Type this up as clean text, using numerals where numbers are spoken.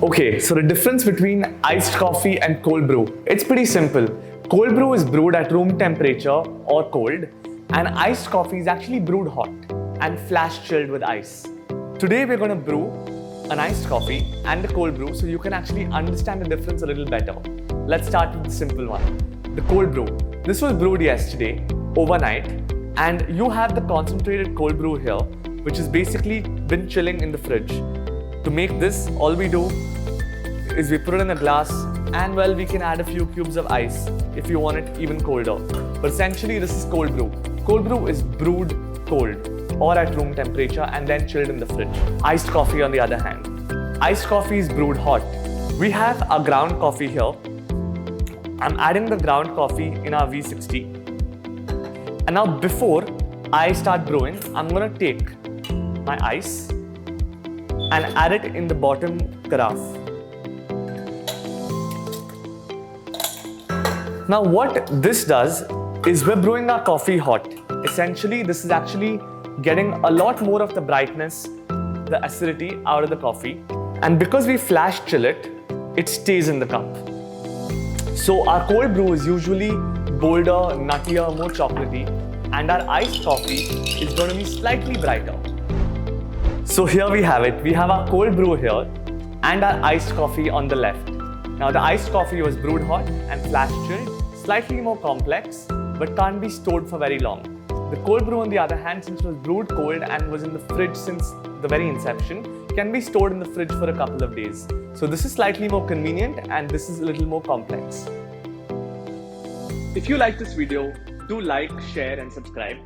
Okay, so the difference between iced coffee and cold brew, it's pretty simple. Cold brew is brewed at room temperature or cold, and iced coffee is actually brewed hot and flash chilled with ice. Today we're going to brew an iced coffee and a cold brew so you can actually understand the difference a little better. Let's start with the simple one, the cold brew. This was brewed yesterday, overnight, and you have the concentrated cold brew here, which has basically been chilling in the fridge. To make this, all we do is we put it in a glass, and well, we can add a few cubes of ice if you want it even colder. But essentially, this is cold brew. Cold brew is brewed cold or at room temperature and then chilled in the fridge. Iced coffee on the other hand. Iced coffee is brewed hot. We have our ground coffee here. I'm adding the ground coffee in our V60. And now before I start brewing, I'm gonna take my ice and add it in the bottom carafe. Now what this does is we're brewing our coffee hot. Essentially, this is actually getting a lot more of the brightness, the acidity out of the coffee. And because we flash chill it, it stays in the cup. So our cold brew is usually bolder, nuttier, more chocolatey, and our iced coffee is going to be slightly brighter. So here we have it. We have our cold brew here and our iced coffee on the left. Now the iced coffee was brewed hot and flash chilled, slightly more complex, but can't be stored for very long. The cold brew on the other hand, since it was brewed cold and was in the fridge since the very inception, can be stored in the fridge for a couple of days. So this is slightly more convenient and this is a little more complex. If you like this video, do like, share and subscribe.